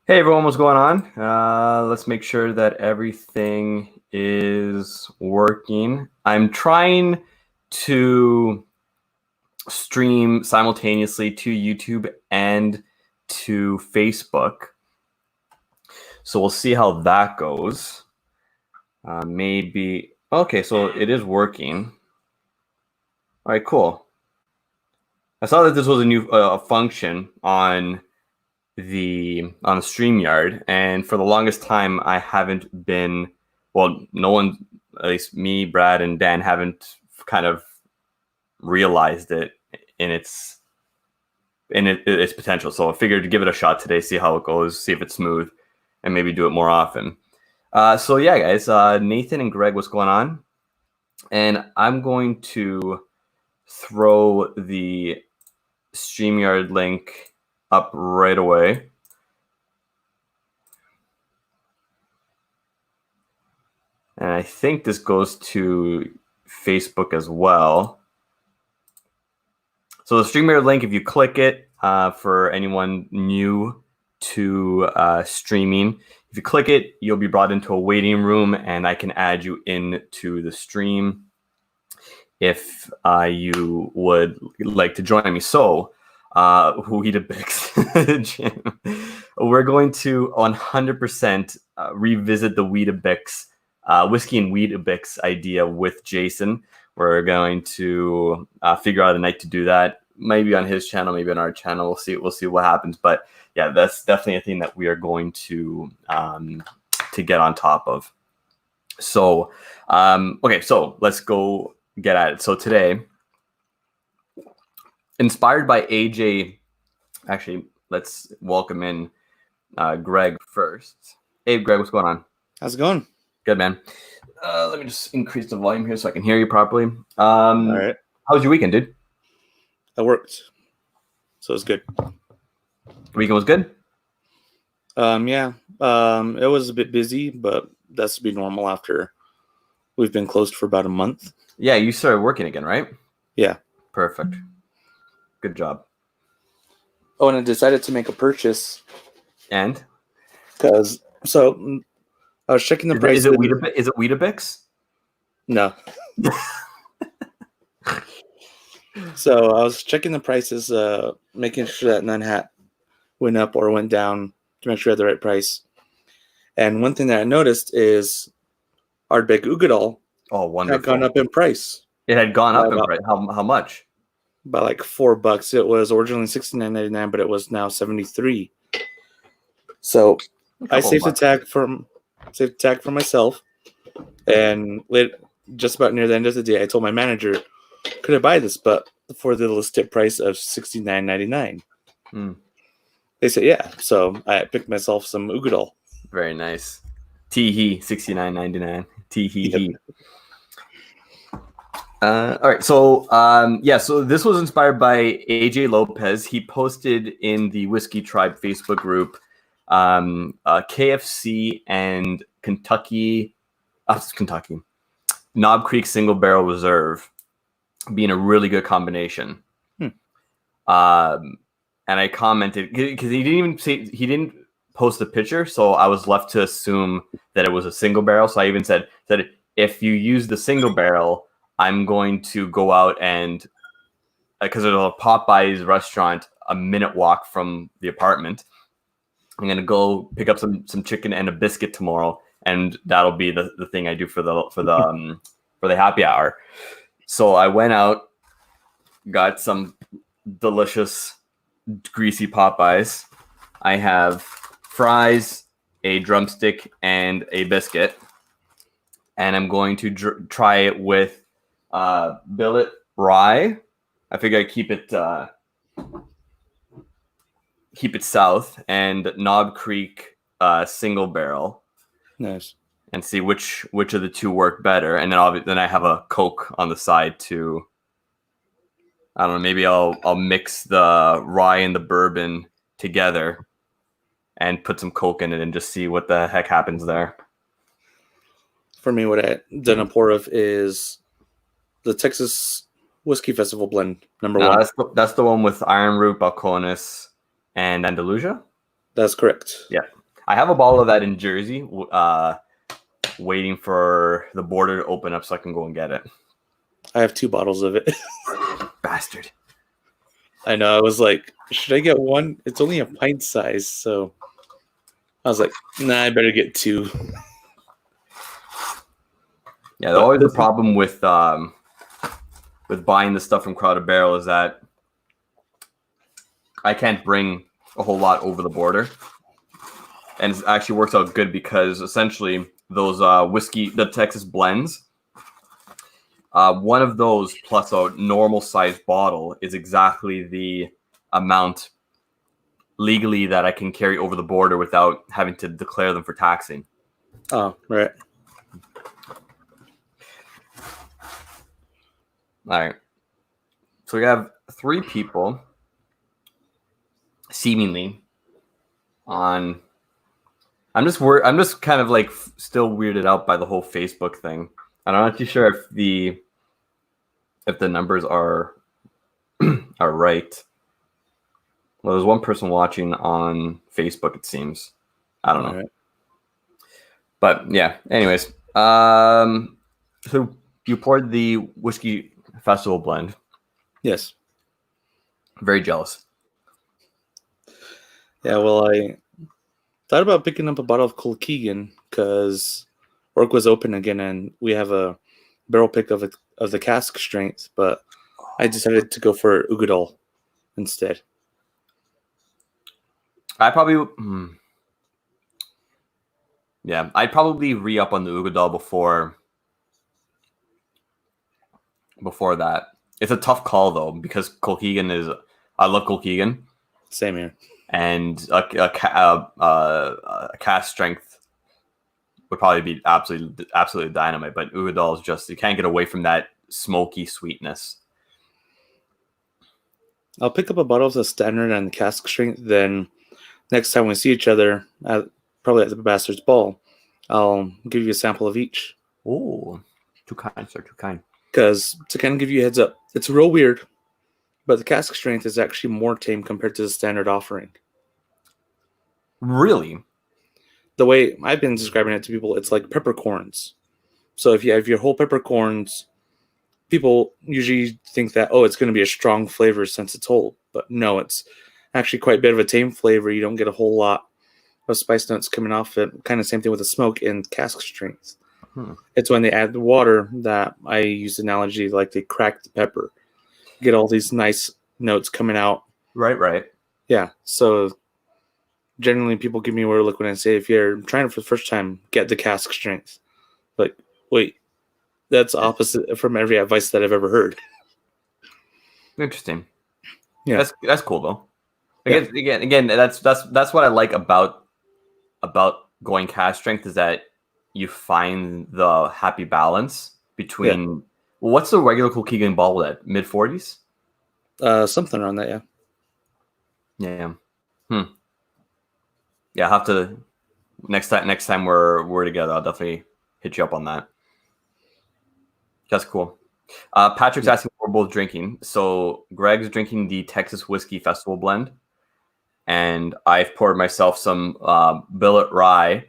Hey everyone, what's going on? Let's make sure that everything is working. I'm trying to stream simultaneously to YouTube and to Facebook. So we'll see how that goes. Maybe, okay, so it is working. All right, cool. I saw that this was a new function on the StreamYard, and for the longest time I haven't been, well, no one, at least me, Brad, and Dan haven't kind of realized it in its potential. So I figured to give it a shot today, see how it goes, see if it's smooth, and maybe do it more often. So yeah, guys, Nathan and Greg, what's going on? And I'm going to throw the StreamYard link up right away. And I think this goes to Facebook as well. So the StreamYard link, if you click it, for anyone new to streaming, if you click it, you'll be brought into a waiting room, and I can add you into the stream if you would like to join me. So, Weetabix, Jim, we're going to 100% revisit the Weetabix, whiskey and Weetabix idea with Jason. We're going to figure out a night to do that. Maybe on his channel, maybe on our channel. We'll see what happens. But yeah, that's definitely a thing that we are going to get on top of. So, okay, so let's go get at it. So today, inspired by AJ, actually, let's welcome in Greg first. Hey, Greg, what's going on? How's it going? Good, man. Let me just increase the volume here so I can hear you properly. All right. How was your weekend, dude? I worked, so it was good. Weekend was good? Yeah. It was a bit busy, but that's to be normal after we've been closed for about a month. Yeah, you started working again, right? Yeah. Perfect. Good job. Oh, and I decided to make a purchase. And? Because, so, I was checking the price. Is it Weetabix? No. So, I was checking the prices, making sure that none went up or went down to make sure I had the right price. And one thing that I noticed is Ardbeg Ugadal had gone up in price. It had gone up in price. How much? By like $4. It was originally $69.99, but it was now $73. So I saved the tag for myself, and just about near the end of the day, I told my manager, "Could I buy this?" But for the listed price of $69.99. They said, "Yeah." So I picked myself some Ugadal. Very nice. Tee-hee, $69.99. Tee-hee-hee. Yep. All right, so yeah, so this was inspired by AJ Lopez. He posted in the Whiskey Tribe Facebook group KFC and Kentucky Knob Creek Single Barrel Reserve being a really good combination. And I commented because he didn't post a picture, so I was left to assume that it was a single barrel. So I even said that if you use the single barrel, I'm going to go out and, because there's a Popeyes restaurant a minute walk from the apartment, I'm going to go pick up some chicken and a biscuit tomorrow, and that'll be the thing I do for the happy hour. So I went out, got some delicious greasy Popeyes. I have fries, a drumstick, and a biscuit, and I'm going to try it with billet rye. I figure I keep it south, and Knob Creek single barrel. Nice. And see which of the two work better. And then I have a Coke on the side too. I don't know, maybe I'll mix the rye and the bourbon together and put some Coke in it and just see what the heck happens there. For me, what I've done a pour of is the Texas Whiskey Festival blend, number one. That's the one with Iron Root, Balcones, and Andalusia? That's correct. Yeah. I have a bottle of that in Jersey, waiting for the border to open up so I can go and get it. I have 2 bottles of it. Bastard. I know. I was like, should I get one? It's only a pint size, so I was like, nah, I better get 2. Yeah, always the problem with buying the stuff from Crowded Barrel is that I can't bring a whole lot over the border. And it actually works out good because essentially those whiskey, the Texas blends, one of those plus a normal sized bottle is exactly the amount legally that I can carry over the border without having to declare them for taxing. Oh, right. All right. So we have 3 people seemingly on. I'm just kind of like still weirded out by the whole Facebook thing. And I'm not too sure if the numbers are right. Well, there's one person watching on Facebook, it seems. I don't know. Right. But yeah, anyways. So you poured the whiskey festival blend. Yes. Very jealous. Yeah, well, I thought about picking up a bottle of Kilkeegan because work was open again and we have a barrel pick of the cask strength, but I decided to go for Ugadal instead. I'd probably re-up on the Ugadal before that. It's a tough call though because I love Kilkeegan. Same here. And a cast strength would probably be absolutely dynamite, but Ugadal is just, you can't get away from that smoky sweetness. I'll pick up a bottle of the standard and the cask strength. Then next time we see each other, probably at the Bastard's Ball, I'll give you a sample of each. Oh, too kind, sir, too kind. Because to kind of give you a heads up, it's real weird, but the cask strength is actually more tame compared to the standard offering. Really? The way I've been describing it to people, it's like peppercorns. So if you have your whole peppercorns, people usually think that, oh, it's going to be a strong flavor since it's whole. But no, it's actually quite a bit of a tame flavor. You don't get a whole lot of spice notes coming off it. Kind of same thing with the smoke and cask strength. It's when they add the water that I use the analogy like they crack the pepper. Get all these nice notes coming out. Right. Yeah. So generally people give me a weird look when I say, if you're trying it for the first time, get the cask strength. Like, wait, that's opposite from every advice that I've ever heard. Interesting. Yeah. That's cool though. Again, that's what I like about going cask strength is that you find the happy balance between. Yeah. What's the regular Kilkeegan bottle at? Mid-40s? Something around that, yeah. Yeah, I'll have to next time we're together, I'll definitely hit you up on that. That's cool. Patrick's asking what we're both drinking. So Greg's drinking the Texas Whiskey Festival blend, and I've poured myself some billet rye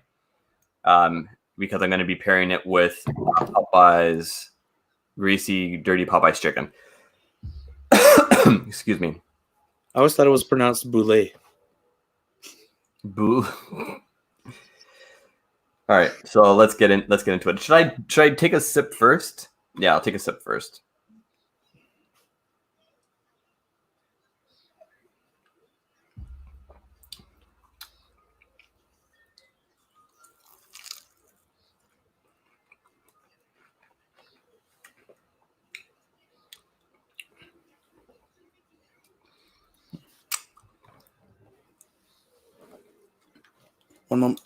because I'm going to be pairing it with Popeye's greasy, dirty Popeye's chicken. Excuse me. I always thought it was pronounced boulet. Boo. All right, so let's get into it. Should I take a sip first? Yeah, I'll take a sip first. One moment.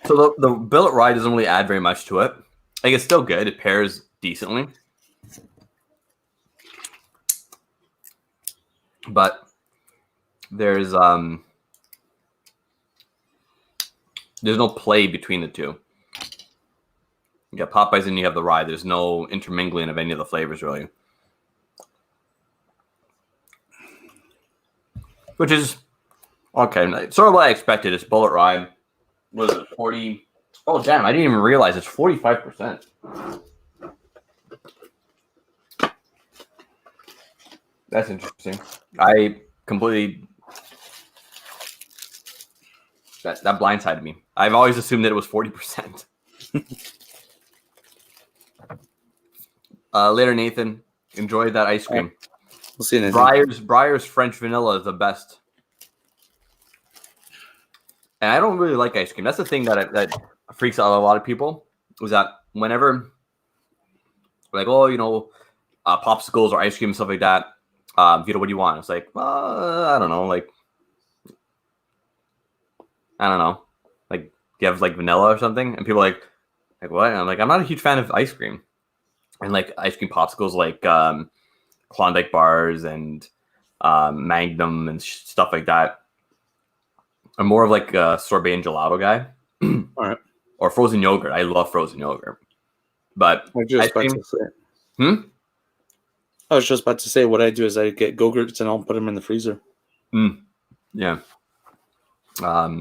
So the billet rye doesn't really add very much to it. Like, it's still good. It pairs decently. But there's no play between the two. You got Popeyes and you have the rye. There's no intermingling of any of the flavors, really. Which is okay. Sort of what I expected. It's bullet rye. Was it 40? Oh, damn. I didn't even realize it's 45%. That's interesting. I completely... That blindsided me. I've always assumed that it was 40%. Later, Nathan. Enjoy that ice cream. We'll see you, Nathan. Breyer's French vanilla is the best. And I don't really like ice cream. That's the thing that freaks out a lot of people. Was that whenever, like, oh, popsicles or ice cream and stuff like that. Vito, what do you want? It's like, I don't know. Like, I don't know. Like, do you have like vanilla or something? And people are like what? And I'm like, I'm not a huge fan of ice cream. And like ice cream popsicles, like Klondike bars and Magnum and stuff like that. I'm more of like a sorbet and gelato guy. All right. Or frozen yogurt. I love frozen yogurt. But I was just about to say what I do is I get Go-Gurts and I'll put them in the freezer. Yeah. But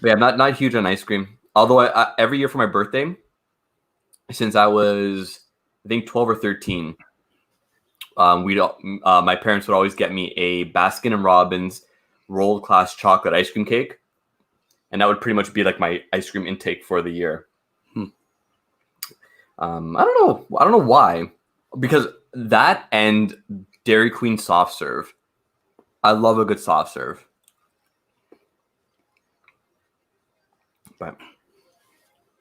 yeah, I'm not huge on ice cream. Although every year for my birthday, since I was, I think, 12 or 13, my parents would always get me a Baskin & Robbins rolled class chocolate ice cream cake. And that would pretty much be like my ice cream intake for the year. I don't know why. Because that and Dairy Queen soft serve. I love a good soft serve. But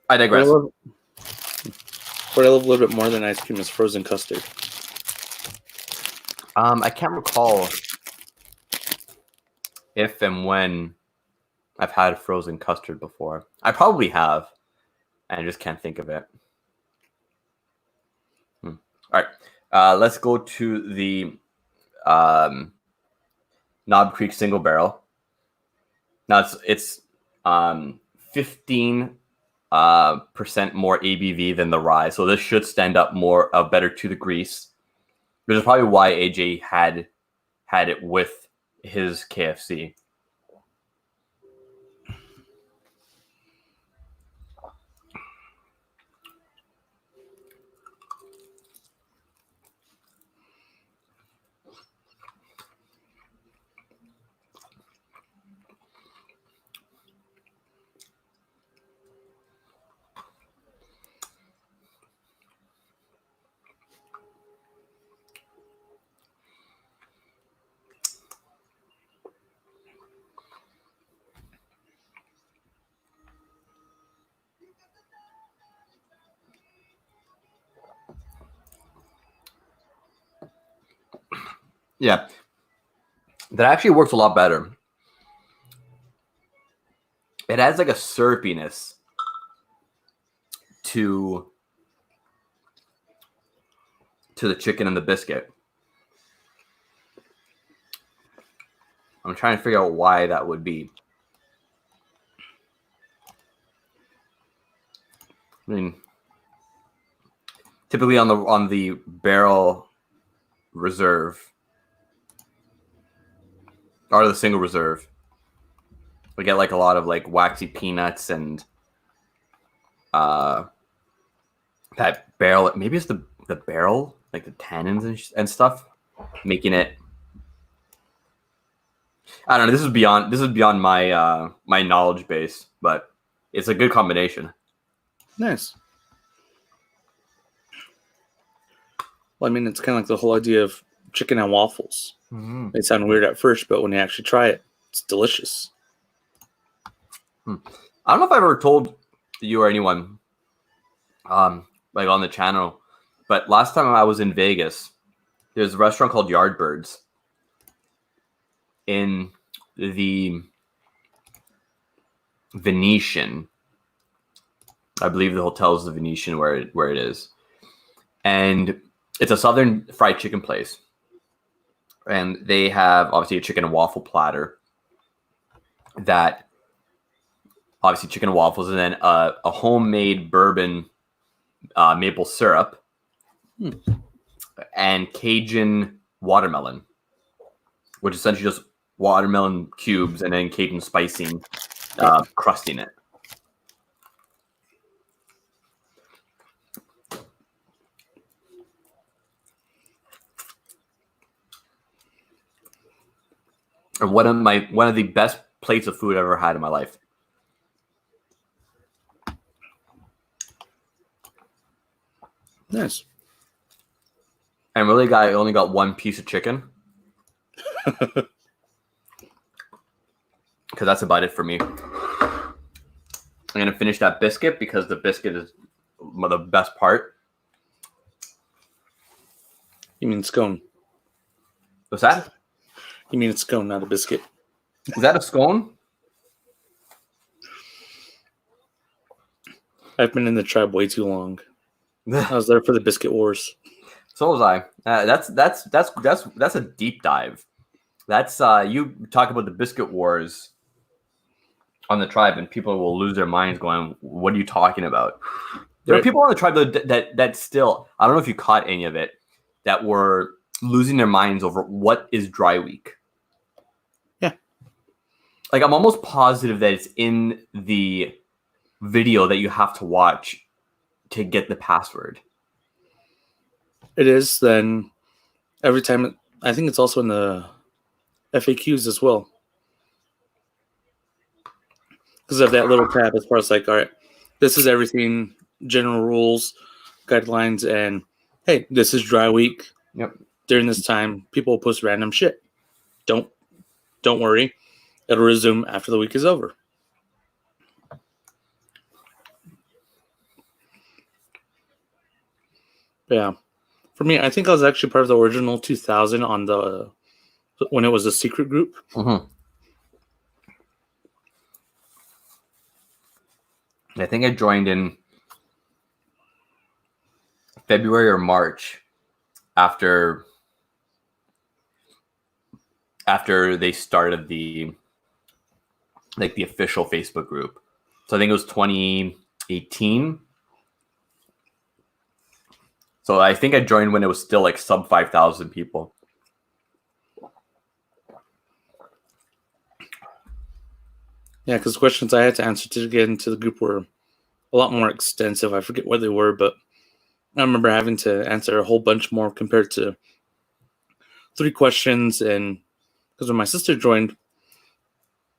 I digress. What I love a little bit more than ice cream is frozen custard. I can't recall if and when I've had frozen custard before. I probably have, and I just can't think of it. All right, let's go to the Knob Creek single barrel. Now it's 15% more ABV than the rye, so this should stand up better to the grease. Which is probably why AJ had it with his KFC. Yeah, that actually works a lot better. It adds like a syrupiness to the chicken and the biscuit. I'm trying to figure out why that would be. I mean, typically on the barrel reserve or the single reserve, we get like a lot of like waxy peanuts and that barrel. Maybe it's the barrel, like the tannins and stuff, making it. I don't know. This is beyond my my knowledge base, but it's a good combination. Nice. Well, I mean, it's kind of like the whole idea of chicken and waffles. Mm-hmm. It sounds weird at first, but when you actually try it, it's delicious. I don't know if I've ever told you or anyone, like on the channel, but last time I was in Vegas, there's a restaurant called Yardbirds in the Venetian. I believe the hotel is the Venetian where it is. And it's a southern fried chicken place. And they have obviously a chicken and waffle platter. That obviously chicken and waffles, and then a homemade bourbon maple syrup, and Cajun watermelon, which is essentially just watermelon cubes and then Cajun spicing, crusting it. And one of the best plates of food I've ever had in my life. Nice. And really, I only got one piece of chicken. Because that's about it for me. I'm going to finish that biscuit because the biscuit is the best part. You mean scone? What's that? You mean a scone, not a biscuit? Is that a scone? I've been in the tribe way too long. I was there for the biscuit wars. So was I. That's a deep dive. That's you talk about the biscuit wars on the tribe, and people will lose their minds, going, "What are you talking about?" There are people on the tribe that still, I don't know if you caught any of it, that were losing their minds over what is dry week. Yeah, like I'm almost positive that it's in the video that you have to watch to get the password. It is. Then every time, I think it's also in the FAQs as well, because of that little tab as far as like, all right, this is everything, general rules, guidelines, and hey, this is dry week. Yep. During this time, people will post random shit. Don't worry, it'll resume after the week is over. Yeah. For me, I think I was actually part of the original 2000 on the when it was a secret group. Mm-hmm. I think I joined in February or March after they started the official Facebook group. So I think it was 2018. So I think I joined when it was still like sub 5,000 people. Yeah, because questions I had to answer to get into the group were a lot more extensive. I forget what they were, but I remember having to answer a whole bunch more compared to 3 questions. And because when my sister joined,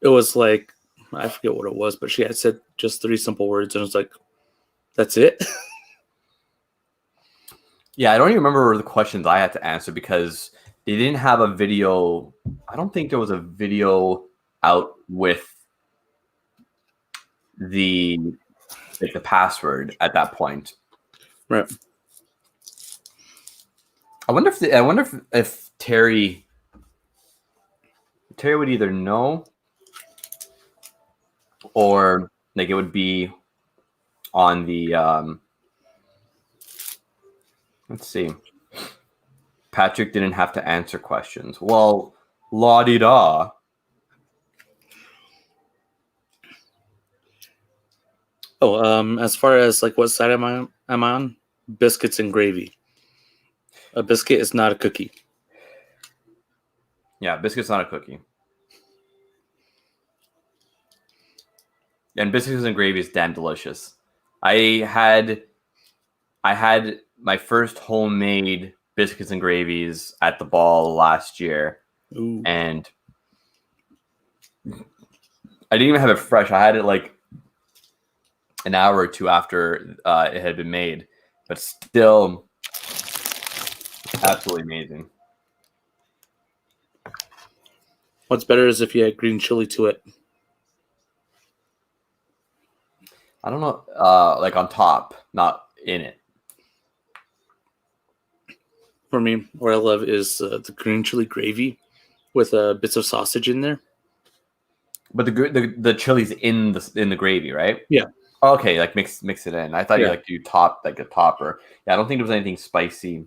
it was like, I forget what it was, but she had said just 3 simple words, and it was like, that's it? Yeah, I don't even remember the questions I had to answer because they didn't have a video. I don't think there was a video out with the password at that point. Right. I wonder if Terry would either know or like it would be on the let's see. Patrick didn't have to answer questions. Well, la-di-da. Oh, as far as like what side I'm on, biscuits and gravy. A biscuit is not a cookie. Yeah, biscuit's not a cookie. And biscuits and gravy is damn delicious. I had my first homemade biscuits and gravies at the ball last year. Ooh. And I didn't even have it fresh. I had it like an hour or two after it had been made, but still absolutely amazing. What's better is if you add green chili to it. I don't know, like on top, not in it. For me, what I love is the green chili gravy with bits of sausage in there. But the chili's in the gravy, right? Yeah. Okay, like mix it in. I thought you like do top like a topper. Yeah, I don't think there was anything spicy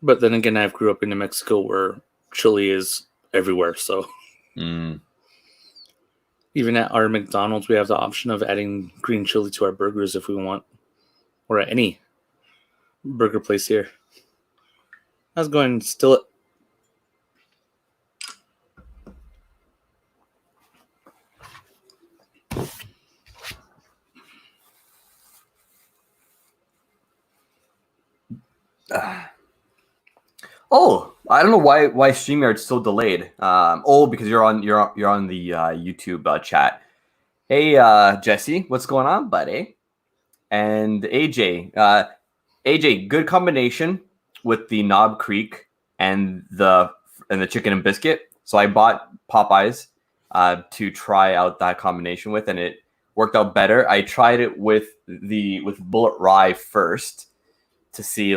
But then again, I grew up in New Mexico where chili is everywhere. So even at our McDonald's, we have the option of adding green chili to our burgers if we want, or at any burger place here. I was going to still it. Oh, I don't know why StreamYard's so delayed. Because you're on the YouTube chat. Hey, Jesse, what's going on, buddy? And AJ, good combination with the Knob Creek and the chicken and biscuit. So I bought Popeyes to try out that combination with, and it worked out better. I tried it with Bullet Rye first to see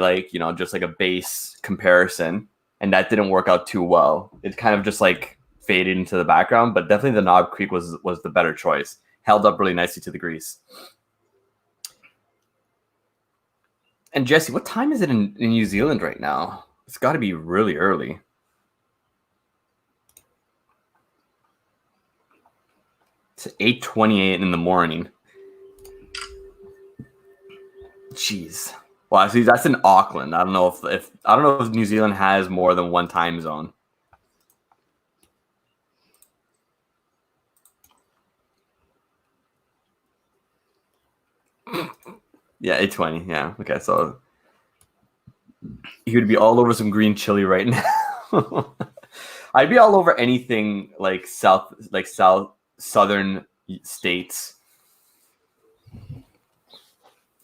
just like a base comparison, and that didn't work out too well. It kind of just like faded into the background, but definitely the Knob Creek was the better choice. Held up really nicely to the grease. And Jesse, what time is it in New Zealand right now? It's got to be really early. It's 8:28 in the morning. Jeez. Well, actually, that's in Auckland. I don't know if New Zealand has more than one time zone. Yeah, 8:20. Yeah. Okay, so he would be all over some green chili right now. I'd be all over anything like southern states.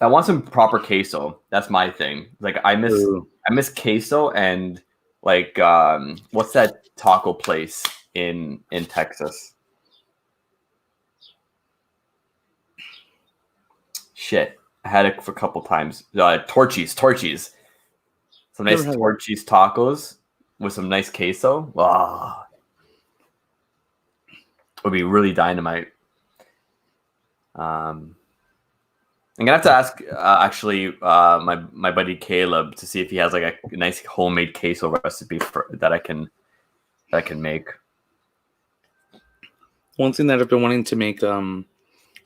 I want some proper queso. That's my thing. Like I miss queso and like what's that taco place in Texas? Shit. I had it for a couple times. Torchy's. Some nice Torchy's tacos with some nice queso. Wow. Would be really dynamite. I'm gonna have to ask my buddy Caleb to see if he has like a nice homemade queso recipe that I can make. One thing that I've been wanting to make,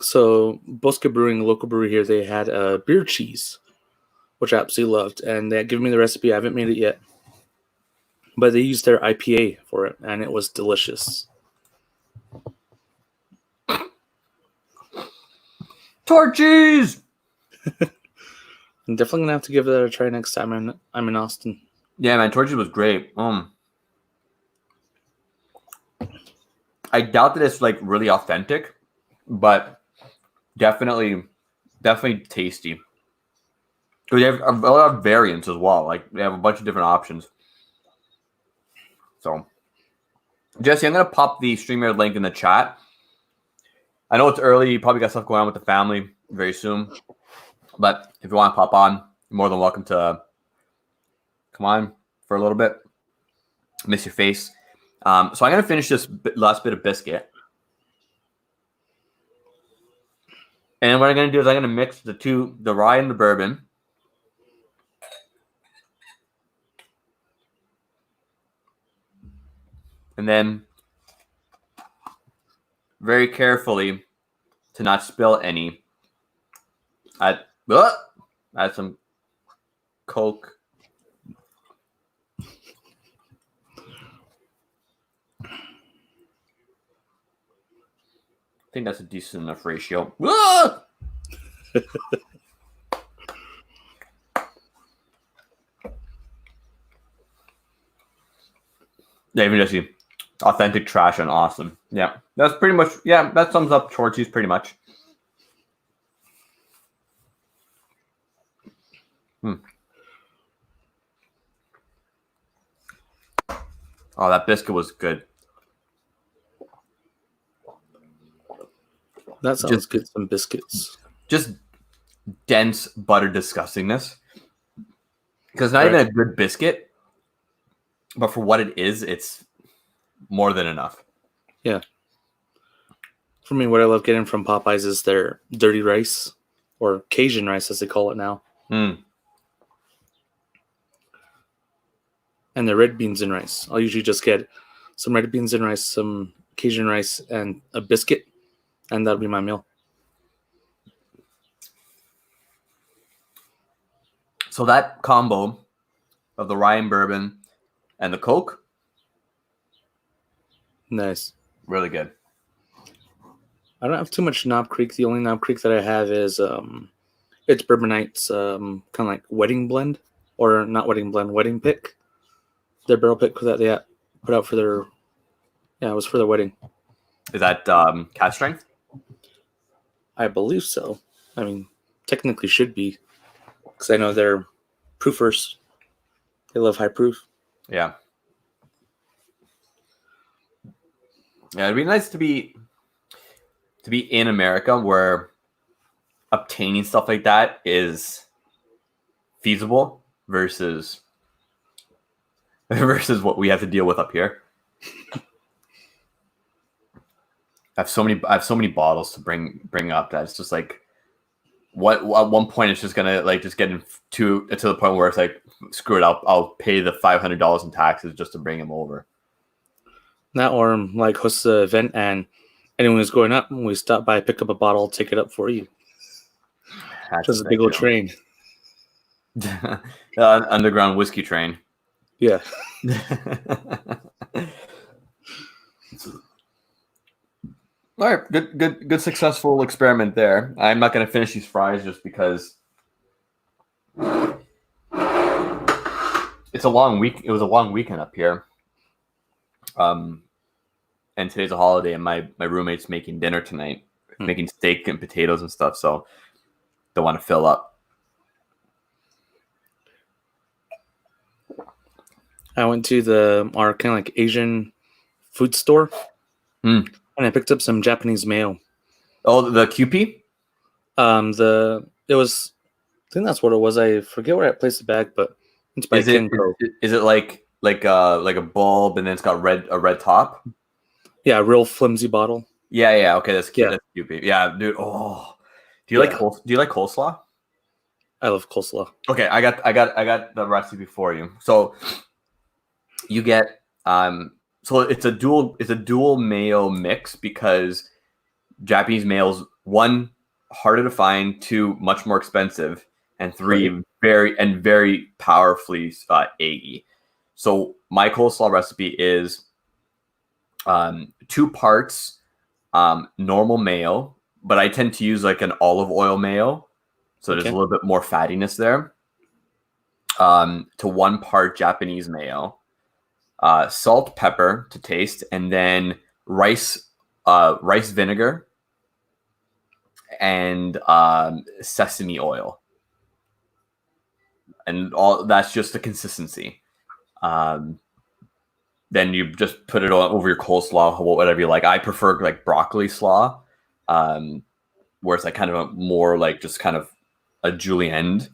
so Bosque Brewing, a local brewery here, they had a beer cheese, which I absolutely loved, and they had given me the recipe. I haven't made it yet, but they used their IPA for it, and it was delicious. Torchies! I'm definitely gonna have to give that a try next time I'm in Austin. Yeah, man, Torchies was great. I doubt that it's like really authentic, but definitely tasty. Because they have a lot of variants as well. Like they have a bunch of different options. So, Jesse, I'm gonna pop the StreamYard link in the chat. I know it's early. You probably got stuff going on with the family very soon. But if you want to pop on, you're more than welcome to come on for a little bit. Miss your face. So I'm going to finish this last bit of biscuit. And what I'm going to do is I'm going to mix the rye and the bourbon. And then very carefully to not spill any. Add some Coke. I think that's a decent enough ratio. Yeah, even just authentic trash and awesome. Yeah, that's pretty much. Yeah, that sums up Torchies pretty much. Oh, that biscuit was good. That sounds good. Some biscuits. Just dense butter disgustingness. Because not even a good biscuit, but for what it is, it's more than enough. Yeah. For me, what I love getting from Popeyes is their dirty rice, or Cajun rice as they call it now. and the red beans and rice. I'll usually just get some red beans and rice, some Cajun rice, and a biscuit, and that'll be my meal. So that combo of the rye and bourbon and the Coke, nice. Really good. I don't have too much Knob Creek. The only Knob Creek that I have is it's Bourbonite's kind of like wedding blend, or not wedding blend, wedding pick. Their barrel pick that they put out for their, it was for their wedding. Is that cask strength? I believe so. I mean, technically should be, because I know they're proofers. They love high proof. Yeah. Yeah, it'd be nice to be in America where obtaining stuff like that is feasible versus what we have to deal with up here. I have so many bottles to bring up that it's just like, what at one point it's just gonna like just get to the point where it's like, screw it, I'll pay the $500 in taxes just to bring them over. That, or like host the event and anyone who's going up, when we stop by, pick up a bottle, take it up for you. That's just a big old train. Underground whiskey train. Yeah. All right, good successful experiment there. I'm not going to finish these fries just because it's a long week. It was a long weekend up here. And today's a holiday, and my roommate's making dinner tonight, making steak and potatoes and stuff. So don't want to fill up. I went to our kind of like Asian food store, and I picked up some Japanese mayo. Oh, the QP? It was, I think that's what it was. I forget where I placed the bag, but it's by Kenco. Is it like a bulb and then it's got a red top? Yeah, a real flimsy bottle. Yeah. Okay, that's cute. That's QP. Yeah, dude. Oh, do you like coleslaw? I love coleslaw. Okay, I got the recipe for you. So you get so it's a dual mayo mix because Japanese mayo's, 1, harder to find, 2, much more expensive, and 3, very powerfully eggy. So my coleslaw recipe is 2 parts normal mayo, but I tend to use like an olive oil mayo, so there's a little bit more fattiness there. To 1 part Japanese mayo, salt, pepper to taste, and then rice vinegar and sesame oil, and all that's just the consistency. Then you just put it over your coleslaw, whatever you like. I prefer like broccoli slaw, where it's like kind of a more like just kind of a julienne,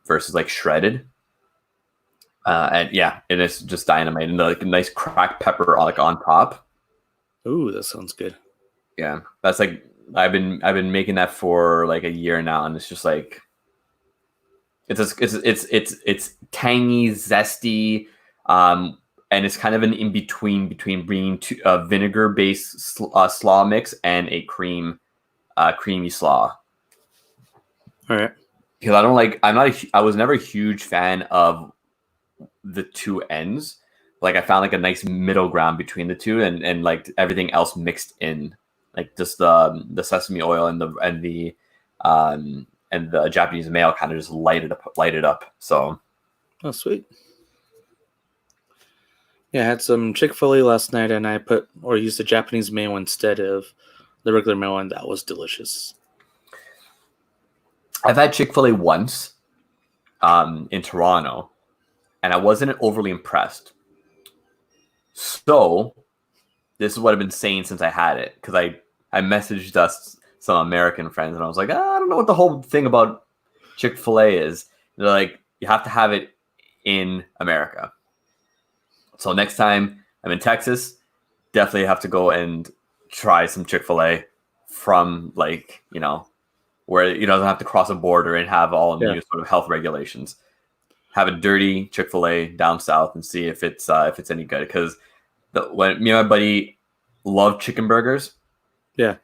versus like shredded. And it's just dynamite, and like a nice cracked pepper like on top. Ooh, that sounds good. Yeah, that's like I've been making that for like a year now, and it's just like it's tangy, zesty, and it's kind of an in between bringing vinegar based slaw mix and a creamy slaw. All right, because I was never a huge fan of the two ends. Like I found like a nice middle ground between the two, and like everything else mixed in, like just the sesame oil and the Japanese mayo kind of just lighted up. So, oh sweet. Yeah, I had some Chick-fil-A last night, and I used the Japanese mayo instead of the regular mayo, and that was delicious. I've had Chick-fil-A once, in Toronto, and I wasn't overly impressed. So, this is what I've been saying since I had it, because I messaged us some American friends, and I was like, I don't know what the whole thing about Chick-fil-A is. And they're like, you have to have it in America. So next time I'm in Texas, definitely have to go and try some Chick-fil-A from like, where you don't have to cross a border and have all new sort of health regulations. have a dirty Chick-fil-A down south and see if it's any good. Because when me and my buddy love chicken burgers, Yeah.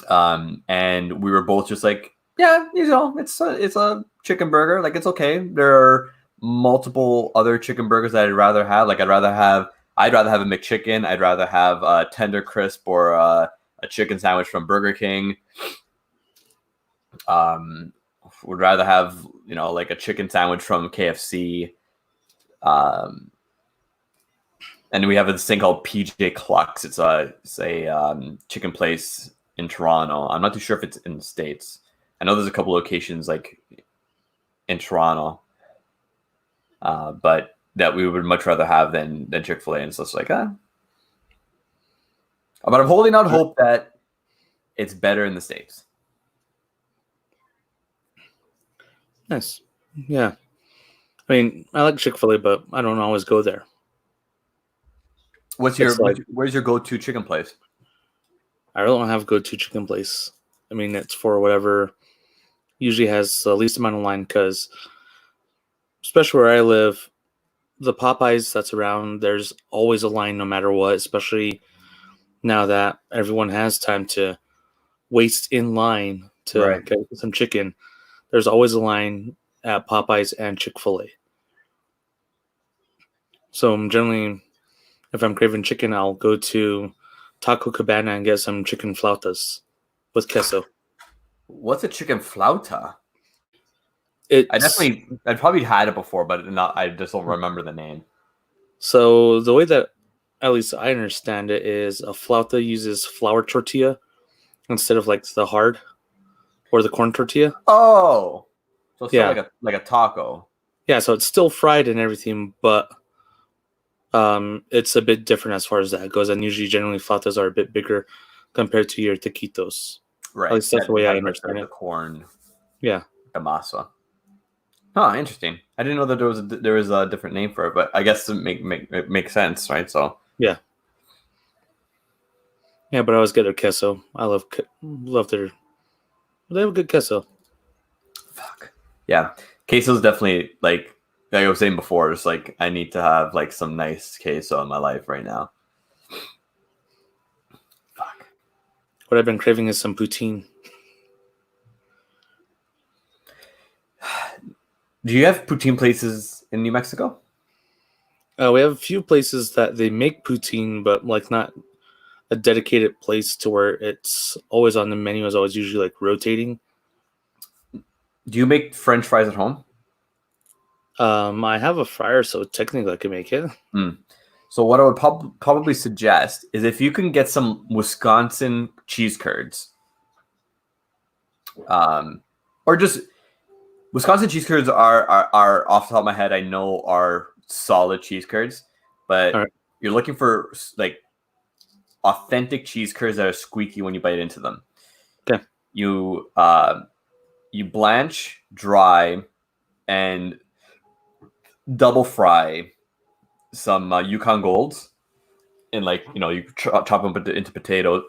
And we were both just like, yeah, it's a chicken burger, like it's okay. There are multiple other chicken burgers that I'd rather have. Like I'd rather have a McChicken. I'd rather have a tender crisp or a chicken sandwich from Burger King. Would rather have like a chicken sandwich from KFC. And we have this thing called PJ Clucks. It's a chicken place in Toronto. I'm not too sure if it's in the States. I know there's a couple locations like in Toronto, but that we would much rather have than Chick-fil-A. And so it's like, But I'm holding out hope that it's better in the States. Nice. Yeah. I mean, I like Chick-fil-A, but I don't always go there. Where's your go-to chicken place? I really don't have a go-to chicken place. I mean, it's for whatever usually has the least amount of line because, especially where I live, the Popeyes that's around, there's always a line no matter what, especially now that everyone has time to waste in line to get some chicken. There's always a line at Popeyes and Chick-fil-A. So generally, if I'm craving chicken, I'll go to Taco Cabana and get some chicken flautas with queso. What's a chicken flauta? I'd probably had it before, but I just don't remember the name. So the way that at least I understand it is a flauta uses flour tortilla instead of like the hard or the corn tortilla. Oh, so it's still like a taco. Yeah, so it's still fried and everything, but it's a bit different as far as that goes. And usually, generally, flautas are a bit bigger compared to your taquitos. Right. At least that's the way I understand it. The corn. Yeah. The masa. Oh, interesting. I didn't know that there was a different name for it, but I guess it makes sense, right? So yeah. Yeah, but I always get their queso. I love their. They have a good queso. Fuck. Yeah, queso is definitely like I was saying before. It's like I need to have like some nice queso in my life right now. Fuck. What I've been craving is some poutine. Do you have poutine places in New Mexico? We have a few places that they make poutine, but like not a dedicated place to where it's always on the menu. Is always usually like rotating. Do you make French fries at home? I have a fryer, so technically I can make it. So what I would probably suggest is if you can get some Wisconsin cheese curds, or just Wisconsin cheese curds are off the top of my head, I know are solid cheese curds, but you're looking for like authentic cheese curds that are squeaky when you bite into them. Okay. You blanch, dry, and double fry some Yukon Golds, and you chop them into potato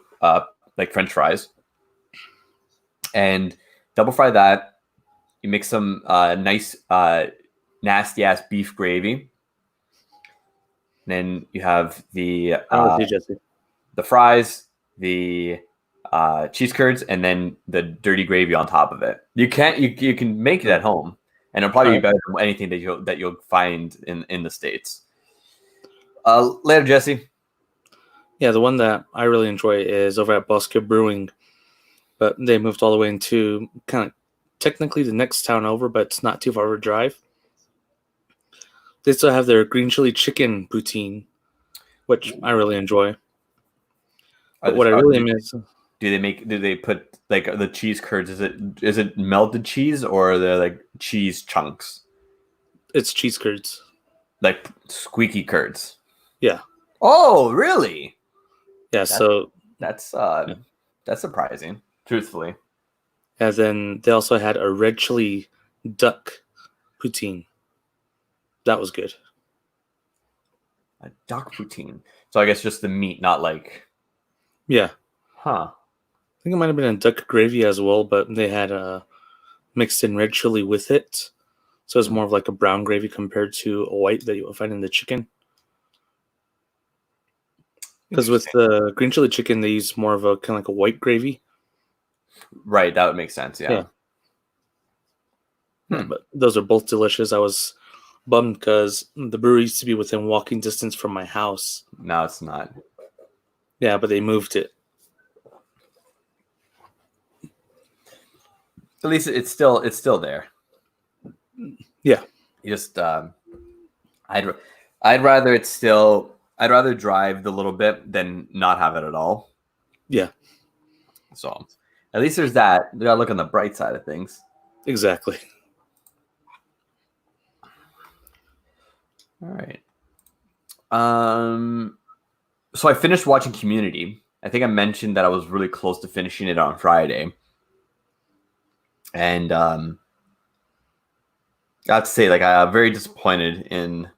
like French fries, and double fry that. You make some nice nasty ass beef gravy. Then you have the fries, the cheese curds, and then the dirty gravy on top of it. You can make it at home, and it'll probably be better than anything that you'll find in the States. Later, Jesse. Yeah, the one that I really enjoy is over at Bosque Brewing, but they moved all the way into kind of technically the next town over, but it's not too far of a drive. They still have their green chili chicken poutine, which I really enjoy. But what I really miss. Do they put like the cheese curds? Is it melted cheese or are they like cheese chunks? It's cheese curds. Like squeaky curds. Yeah. Oh, really? Yeah, that's surprising, truthfully. And then they also had a red chili duck poutine. That was good. A duck poutine. So I guess just the meat, not like... Yeah. Huh. I think it might have been a duck gravy as well, but they had mixed in red chili with it. So it's more of like a brown gravy compared to a white that you'll find in the chicken. Because with the green chili chicken, they use more of a kind of like a white gravy. Right, that would make sense. Yeah. Yeah, but those are both delicious. I was bummed because the brewery used to be within walking distance from my house. No, it's not. Yeah, but they moved it. At least it's still there. Yeah. You just I'd rather drive the little bit than not have it at all. Yeah. So at least there's that. You gotta look on the bright side of things. Exactly. All right. So I finished watching Community. I think I mentioned that I was really close to finishing it on Friday. And I have to say, like, I'm very disappointed in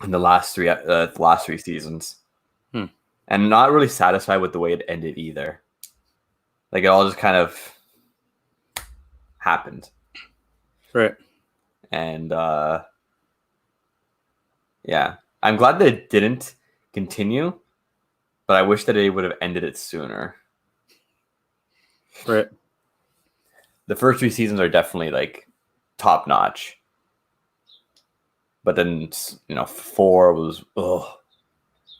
the last three seasons, and not really satisfied with the way it ended either. Like, it all just kind of happened, right? And yeah, I'm glad that it didn't continue, but I wish that it would have ended it sooner. Right. The first 3 seasons are definitely like top notch. But then, 4 was,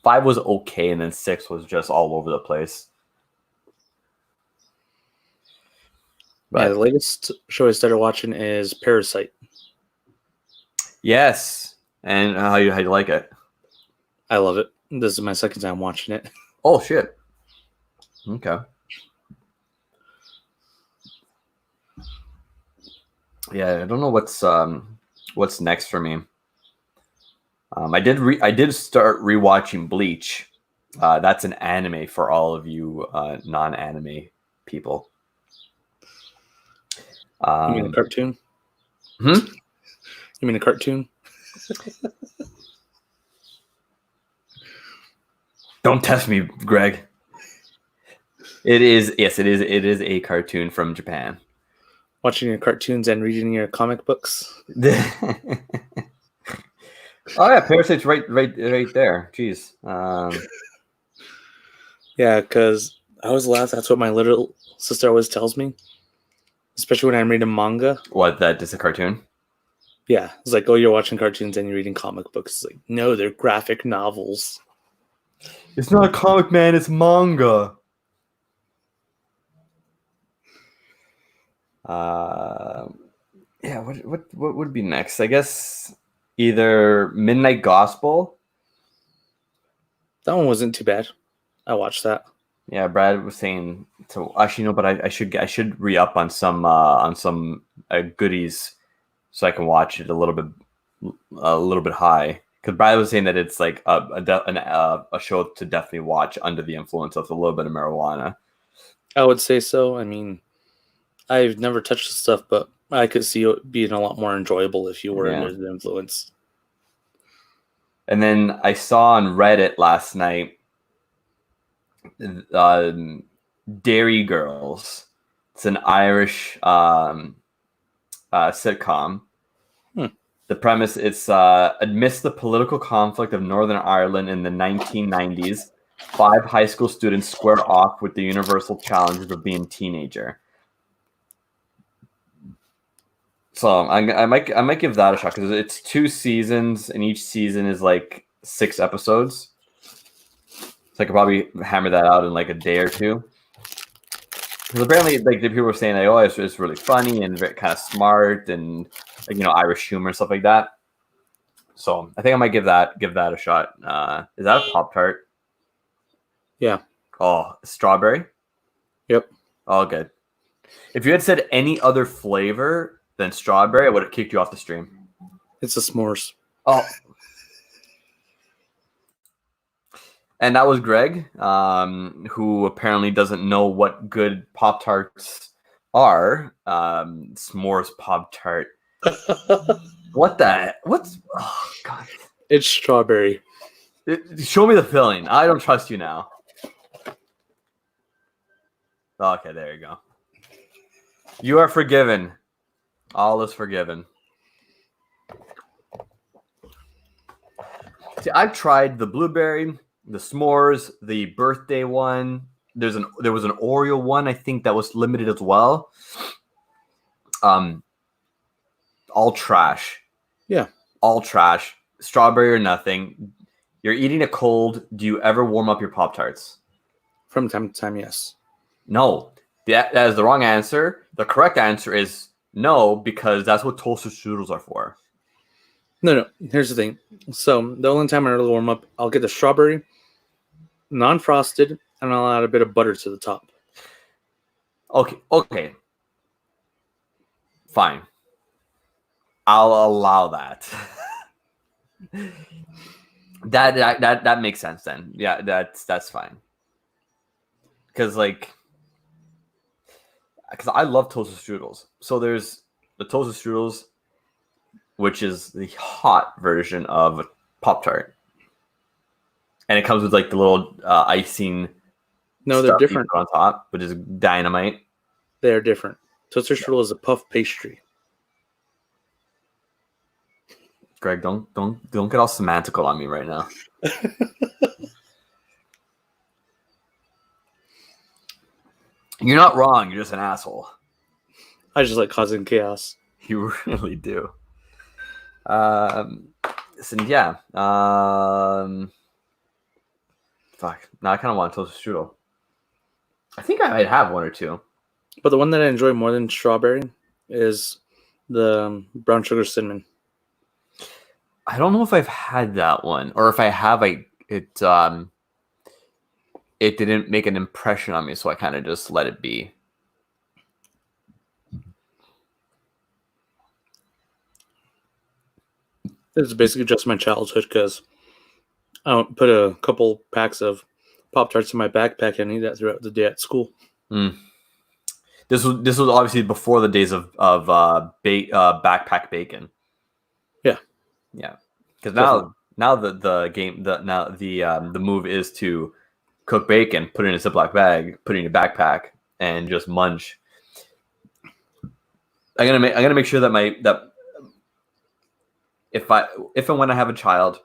5 was okay, and then 6 was just all over the place. But yeah, the latest show I started watching is Parasite. Yes. And how you like it? I love it. This is my second time watching it. Oh, shit. Okay. Yeah, I don't know what's next for me. I did start rewatching Bleach. That's an anime for all of you non-anime people. You mean a cartoon? You mean a cartoon? Don't test me, Greg. It is a cartoon from Japan. Watching your cartoons and reading your comic books. Oh yeah, Parasite's right there. Jeez. Yeah, because I always laugh. That's what my little sister always tells me, especially when I'm reading manga. What, that is a cartoon? Yeah, it's like, oh, you're watching cartoons and you're reading comic books. It's like, no, they're graphic novels. It's not a comic, man. It's manga. Yeah. What would be next? I guess either Midnight Gospel. That one wasn't too bad. I watched that. Yeah, Brad was saying to actually no, but I should re-up on some goodies so I can watch it a little bit high. Because Brad was saying that it's like a show to definitely watch under the influence of a little bit of marijuana. I would say so. I mean, I've never touched the stuff, but I could see it being a lot more enjoyable if you were under the influence. And then I saw on Reddit last night, Dairy Girls. It's an Irish sitcom. The premise is amidst the political conflict of Northern Ireland in the 1990s, 5 high school students square off with the universal challenges of being teenager. So I might give that a shot because it's 2 seasons and each season is like 6 episodes. So I could probably hammer that out in like a day or two. Because apparently, like, the people were saying, like, oh, it's really funny and very kind of smart and, like, Irish humor and stuff like that. So I think I might give that a shot. Is that a Pop-Tart? Yeah. Oh, strawberry? Yep. Oh, good. If you had said any other flavor than strawberry, I would have kicked you off the stream. It's a s'mores. Oh. And that was Greg, who apparently doesn't know what good Pop-Tarts are. S'mores Pop-Tart. What the? Oh, God. It's strawberry. Show me the filling. I don't trust you now. Okay, there you go. You are forgiven. All is forgiven. See, I've tried the blueberry, the s'mores, the birthday one. There was an Oreo one, I think, that was limited as well. All trash. Yeah. All trash. Strawberry or nothing. You're eating it cold. Do you ever warm up your Pop-Tarts? From time to time, yes. No. That is the wrong answer. The correct answer is no, because that's what toaster strudels are for. No. Here's the thing. So the only time I really warm up, I'll get the strawberry, non-frosted, and I'll add a bit of butter to the top. Okay. Fine. I'll allow that. That makes sense then. Yeah, that's fine. Because I love toaster strudels. So there's the toaster strudels, which is the hot version of a Pop-Tart. And it comes with like the little icing. No, they're different. On top, which is dynamite. They're different. Toaster strudel is a puff pastry. Greg, don't get all semantical on me right now. You're not wrong. You're just an asshole. I just like causing chaos. You really do. Listen, yeah. Fuck. Now I kind of want a toaster strudel. I think I might have one or two. But the one that I enjoy more than strawberry is the brown sugar cinnamon. I don't know if I've had that one, or if I have, it didn't make an impression on me, so I kind of just let it be. It's basically just my childhood because I put a couple packs of Pop-Tarts in my backpack and eat that throughout the day at school. This was obviously before the days of backpack bacon. Yeah. Because now the move is to cook bacon, put it in a Ziploc bag, put it in your backpack, and just munch. I'm gonna make sure that if and when I have a child,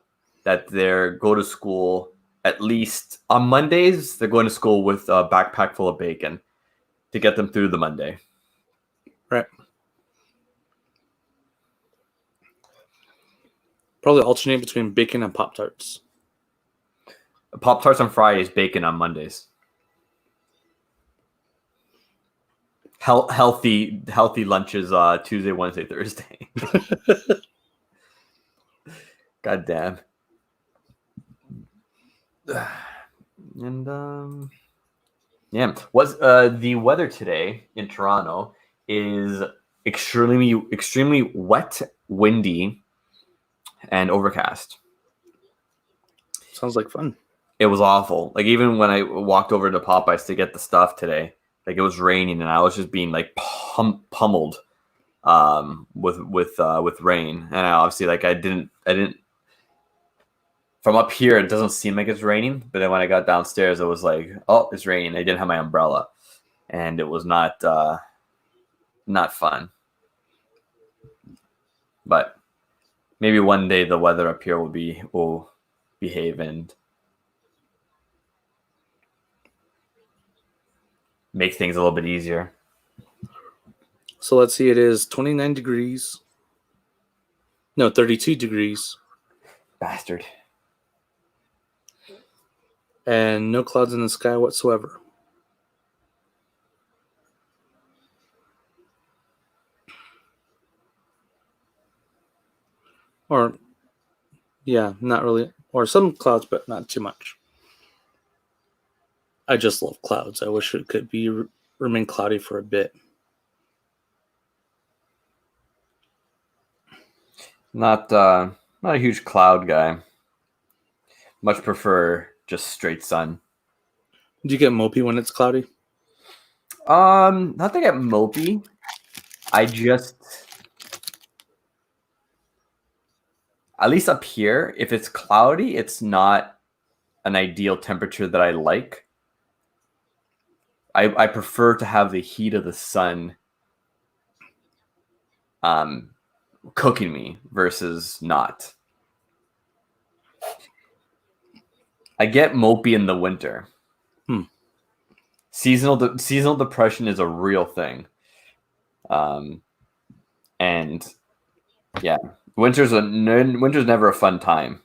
that they go to school at least on Mondays. They're going to school with a backpack full of bacon to get them through the Monday. Right. Probably alternate between bacon and Pop-Tarts. Pop-Tarts on Fridays, bacon on Mondays. Healthy lunches Tuesday, Wednesday, Thursday. God damn. And yeah, the weather today in Toronto is extremely wet, windy, and overcast. Sounds like fun. It was awful. Like, even when I walked over to Popeyes to get the stuff today, like, it was raining and I was just being like pummeled with rain. And obviously, like, I didn't from up here, it doesn't seem like it's raining, but then when I got downstairs, it was like, oh, it's raining. I didn't have my umbrella, and it was not fun. But maybe one day the weather up here will behave and make things a little bit easier. So let's see. It is 29 degrees. No, 32 degrees. Bastard. And no clouds in the sky whatsoever. Or, yeah, not really. Or some clouds, but not too much. I just love clouds. I wish it could remain cloudy for a bit. Not a huge cloud guy. Much prefer just straight sun. Do you get mopey when it's cloudy? Not that I get mopey. I just, at least up here, if it's cloudy, it's not an ideal temperature that I like. I prefer to have the heat of the sun cooking me versus not. I get mopey in the winter. Seasonal depression is a real thing. And yeah, winter's never a fun time.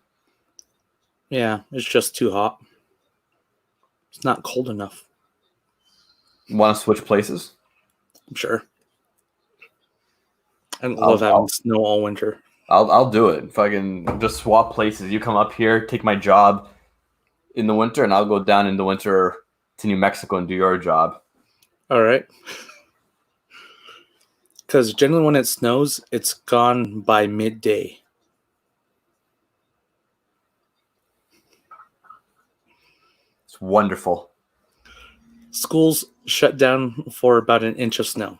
Yeah, it's just too hot. It's not cold enough. Want to switch places? I'm sure. I love having snow all winter. I'll do it. If I can just swap places, you come up here, take my job in the winter, and I'll go down in the winter to New Mexico and do your job. All right. Because generally when it snows, it's gone by midday. It's wonderful. Schools shut down for about an inch of snow.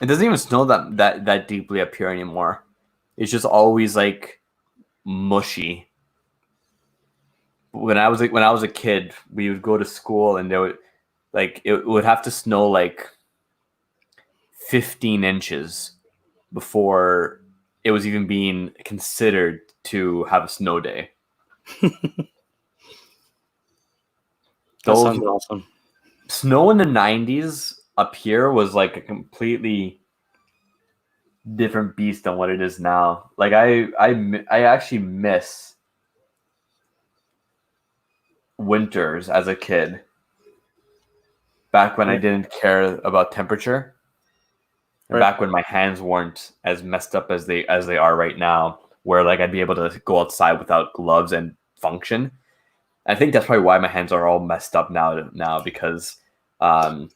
It doesn't even snow that deeply up here anymore. It's just always like mushy. When I was a kid, we would go to school and it would have to snow like 15 inches before it was even being considered to have a snow day. That sounds awesome. Snow in the 90s up here was like a completely different beast than what it is now. Like I actually miss winters as a kid. Back when I didn't care about temperature. And back when my hands weren't as messed up as they are right now, where like I'd be able to go outside without gloves and function. I think that's probably why my hands are all messed up now because I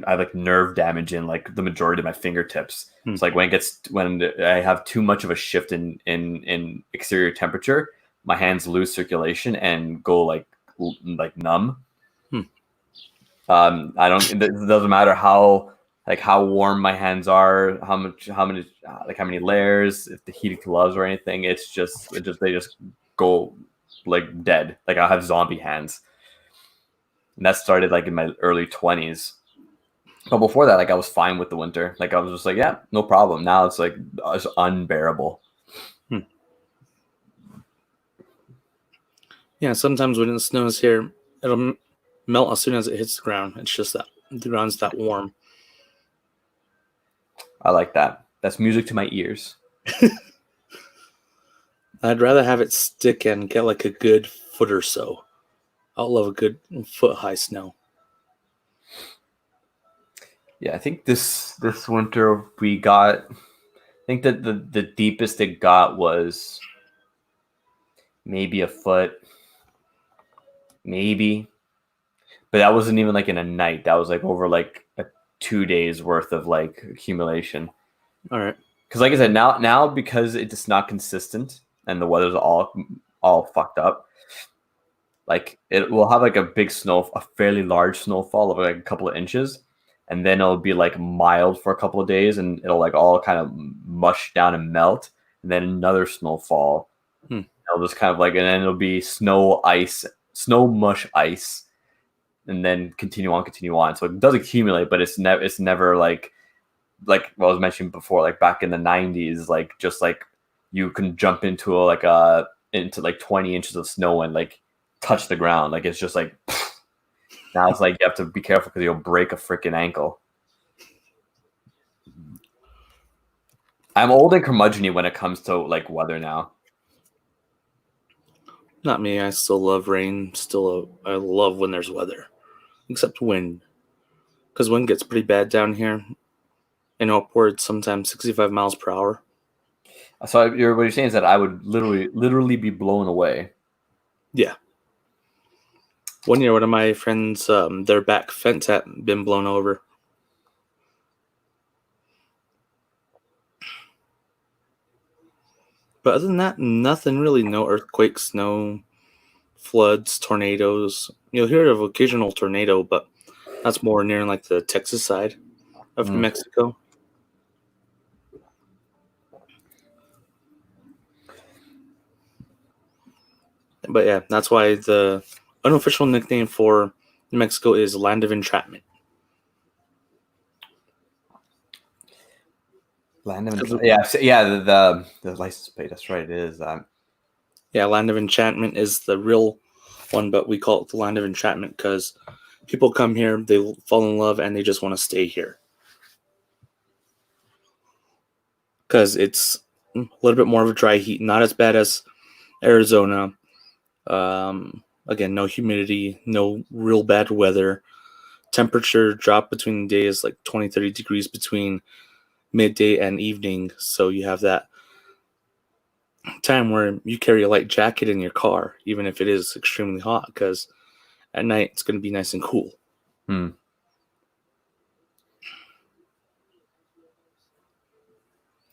have nerve damage in like the majority of my fingertips. It's like when I have too much of a shift in exterior temperature, my hands lose circulation and go like numb. It doesn't matter how warm my hands are, how many layers, if the heated gloves or anything. They just go like dead. Like I have zombie hands. And that started like in my early 20s. But before that, like I was fine with the winter. Like I was just like, yeah, no problem. Now it's like it's unbearable. Yeah, sometimes when it snows here, it'll melt as soon as it hits the ground. It's just that the ground's that warm. I like that. That's music to my ears. I'd rather have it stick and get like a good foot or so. I love a good foot-high snow. Yeah, I think this winter we got. I think that the deepest it got was maybe a foot, maybe, but that wasn't even like in a night. That was like over like a 2 days worth of like accumulation. All right, because like I said, now because it's not consistent and the weather's all fucked up. Like it will have like a fairly large snowfall of like a couple of inches, and then it'll be like mild for a couple of days, and it'll like all kind of mush down and melt, and then another snowfall. It'll just kind of like, and then it'll be snow mush ice, and then continue on. So it does accumulate, but it's never like what I was mentioning before, like back in the 90s, like just like you can jump into 20 inches of snow and like touch the ground. Like it's just like now it's like you have to be careful because you'll break a freaking ankle. I'm old and curmudgeon-y when it comes to like weather now. Not me. I still love rain. I love when there's weather, except wind, because wind gets pretty bad down here, and upwards sometimes 65 miles per hour. So what you're saying is that I would literally be blown away. Yeah. One year, one of my friends, their back fence had been blown over. But other than that, nothing really. No earthquakes, no floods, tornadoes. You'll hear of occasional tornado, but that's more near like the Texas side of New Mexico. But yeah, that's why the unofficial nickname for New Mexico is Land of Enchantment. Land of Enchantment. Yeah. The license plate. That's right. It is. Yeah, Land of Enchantment is the real one, but we call it the Land of Enchantment because people come here, they fall in love, and they just want to stay here. Because it's a little bit more of a dry heat, not as bad as Arizona. Again, no humidity, no real bad weather. Temperature drop between days like 20, 30 degrees between midday and evening. So you have that time where you carry a light jacket in your car, even if it is extremely hot, because at night it's going to be nice and cool.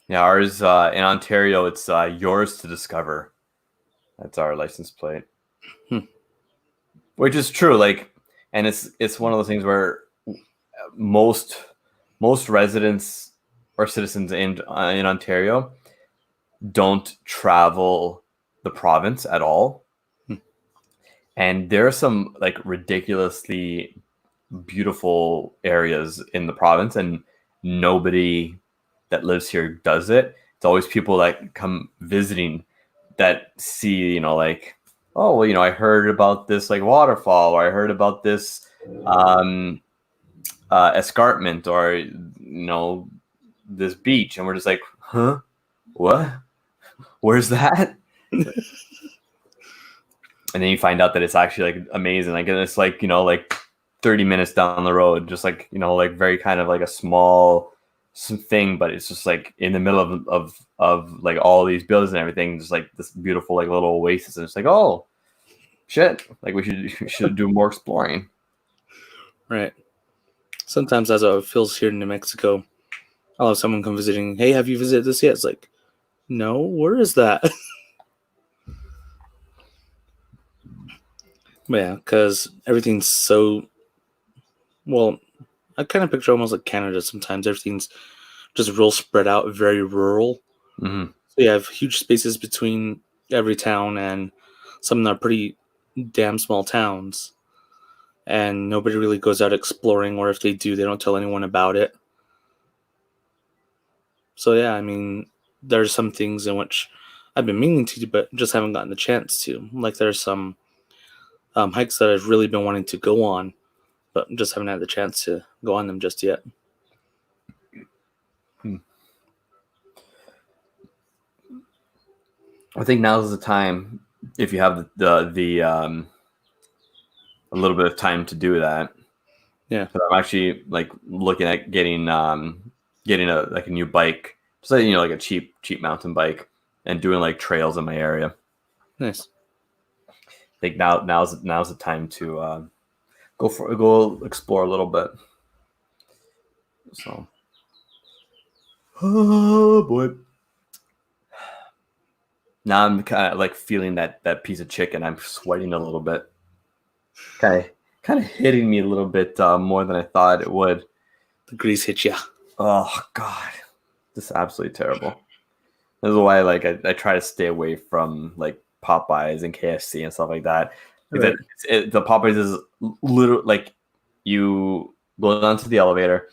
Yeah, ours in Ontario, it's yours to discover. That's our license plate, which is true. Like, and it's one of those things where most residents or citizens in Ontario don't travel the province at all, and there are some like ridiculously beautiful areas in the province, and nobody that lives here does it. It's always people that come visiting that see, like, oh, well, I heard about this like waterfall, or I heard about this escarpment, or this beach, and we're just like, huh, what? Where's that? And then you find out that it's actually like amazing. Like, it's like, like 30 minutes down the road, just like, like very kind of like a small thing, but it's just like in the middle of like all these buildings and everything, just like this beautiful like little oasis. And it's like, oh shit, like we should do more exploring. Right. Sometimes that's how it feels here in New Mexico. I'll have someone come visiting. Hey, have you visited this yet? It's like, no, where is that? Yeah, because everything's so, well, I kind of picture almost like Canada sometimes. Everything's just real spread out, very rural. Mm-hmm. So you have huge spaces between every town, and some of them are pretty damn small towns. And nobody really goes out exploring, or if they do, they don't tell anyone about it. So yeah, I mean, there's some things in which I've been meaning to, but just haven't gotten the chance to. Like there's some hikes that I've really been wanting to go on, but just haven't had the chance to go on them just yet. I think now's the time, if you have the a little bit of time to do that. Yeah, I'm actually like looking at getting a new bike, just like, like a cheap mountain bike, and doing like trails in my area. Nice. I think now's the time to go explore a little bit. So, oh boy. Now I'm kind of like feeling that piece of chicken. I'm sweating a little bit. Kind of hitting me a little bit more than I thought it would. The grease hit ya. Oh God, this is absolutely terrible. This is why I try to stay away from like Popeyes and KFC and stuff like that. Right. The Popeyes is literally like you go down to the elevator,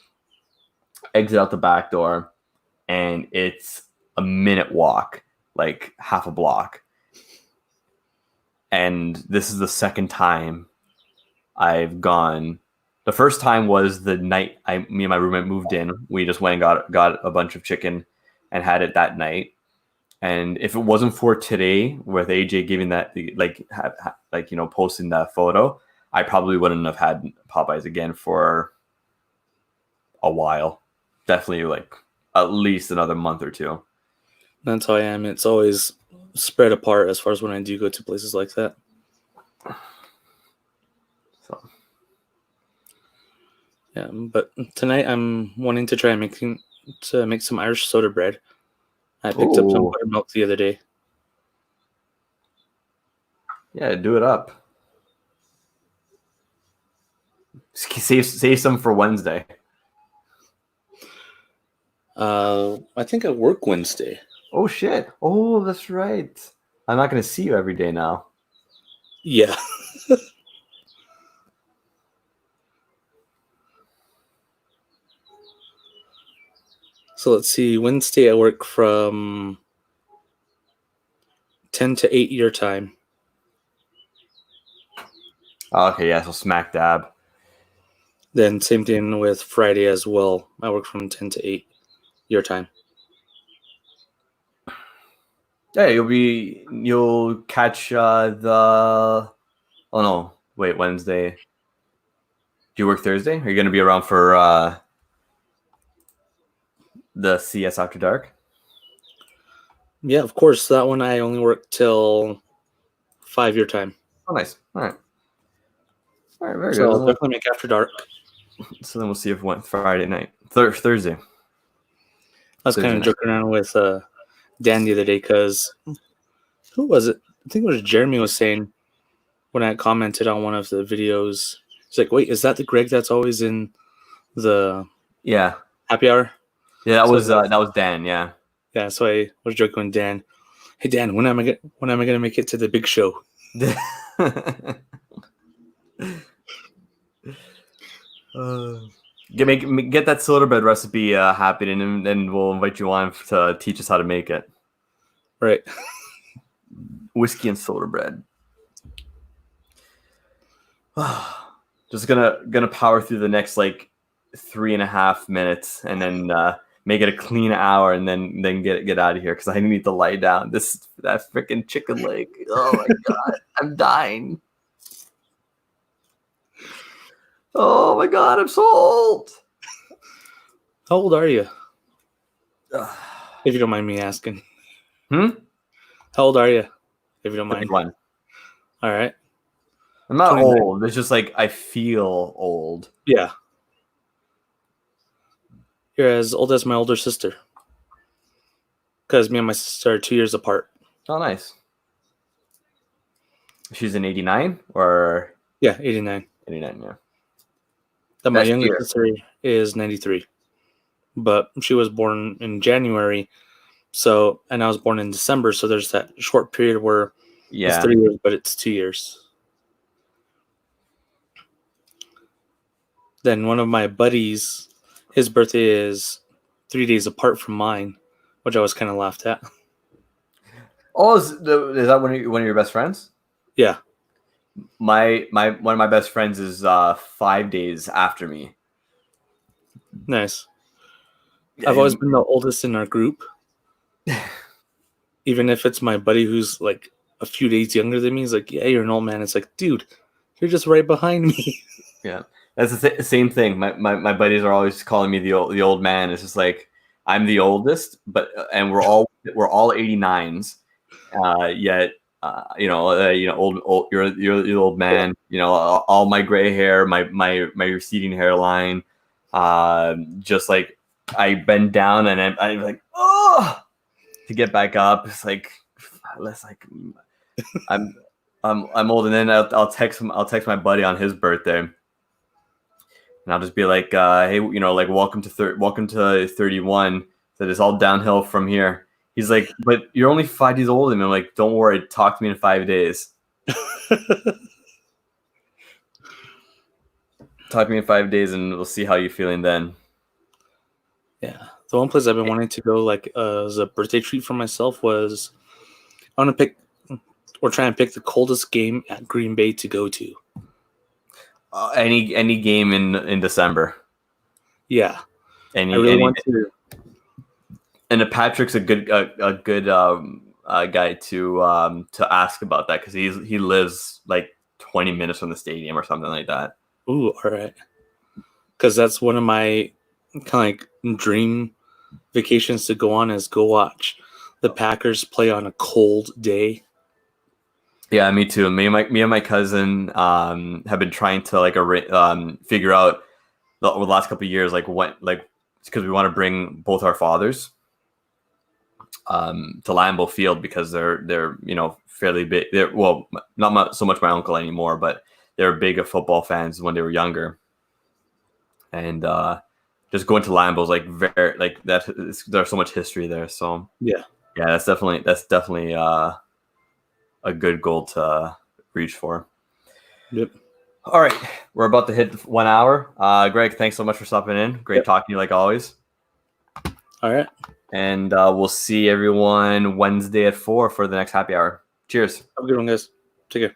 exit out the back door, and it's a minute walk, like half a block. And this is the second time I've gone. The first time was the night me and my roommate moved in. We just went and got a bunch of chicken and had it that night. And if it wasn't for today, with AJ giving that posting that photo, I probably wouldn't have had Popeyes again for a while. Definitely like at least another month or two. That's how I am. It's always spread apart as far as when I do go to places like that. So, yeah, but tonight I'm wanting to try make some Irish soda bread. I picked up some buttermilk the other day. Yeah, do it up. Save some for Wednesday. I think I work Wednesday. Oh shit! Oh, that's right. I'm not going to see you every day now. Yeah. So let's see. Wednesday I work from 10 to 8 your time. Okay, yeah, so smack dab. Then same thing with Friday as well. I work from 10 to 8 your time. Yeah, you'll catch the. Oh no, wait, Wednesday. Do you work Thursday? Are you going to be around for the CS After Dark? Yeah, of course. That one I only work till 5 your time. Oh, nice. All right, very So good. I'll definitely make After Dark. So then we'll see if it went Friday night, Thursday. I was kind of joking around with Dan the other day because who was it? I think it was Jeremy was saying when I commented on one of the videos. He's like, "Wait, is that the Greg that's always in the happy hour?" Yeah, that was Dan. Yeah. Yeah, so I was joking with Dan. Hey Dan, when am I gonna make it to the big show? Get that soda bread recipe happening, and then we'll invite you on to teach us how to make it. Right. Whiskey and soda bread. Just gonna power through the next like 3.5 minutes, and then make it a clean hour, and then get out of here because I need to lie down. That freaking chicken leg. Oh my god, I'm dying. Oh my god, I'm so old. How old are you? If you don't mind me asking. How old are you? If you don't mind. 31. All right. I'm not 29. Old. It's just like I feel old. Yeah. You're as old as my older sister. Because me and my sister are 2 years apart. Oh, nice. She's in 89 or? Yeah, 89. 89, yeah. And my younger sister is 93. But she was born in January. And I was born in December. So there's that short period where it's 3 years, but it's 2 years. Then one of my buddies, his birthday is 3 days apart from mine, which I was kind of laughed at. Oh, is that one of your best friends? Yeah. My one of my best friends is 5 days after me. Nice. I've always been the oldest in our group. Even if it's my buddy who's like a few days younger than me, he's like, "Yeah, you're an old man." It's like, dude, you're just right behind me. Yeah, that's the same thing. My buddies are always calling me the old man. It's just like I'm the oldest, and we're all 89s. Yet old. You're the old man. You know, all my gray hair, my receding hairline. Just like I bend down and I'm like, oh, to get back up. It's like I'm old, and then I'll text my buddy on his birthday, and I'll just be like, hey, like welcome to 31. That it's all downhill from here. He's like, but you're only 5 days older than me. I'm like, don't worry, talk to me in 5 days. Talk to me in 5 days, and we'll see how you're feeling then. Yeah, the one place I've been wanting to go, like as a birthday treat for myself, was I want to pick or try and pick the coldest game at Green Bay to go to. Any game in December. Yeah, I really want to. And Patrick's a good guy to ask about that because he lives like 20 minutes from the stadium or something like that. Ooh, all right. Because that's one of my kind of like dream vacations to go on is go watch the Packers play on a cold day. Yeah, me too. Me and my cousin have been trying to like figure out the last couple of years because we want to bring both our fathers to Lambeau Field because they're fairly big. They're not so much my uncle anymore, but they're big of football fans when they were younger, and just going to Lambeau is like very like that. There's so much history there. So yeah, that's definitely a good goal to reach for. Yep. All right, we're about to hit 1 hour. Greg, thanks so much for stopping in. Great talking to you like always. All right. And we'll see everyone Wednesday at 4 for the next happy hour. Cheers. Have a good one, guys. Take care.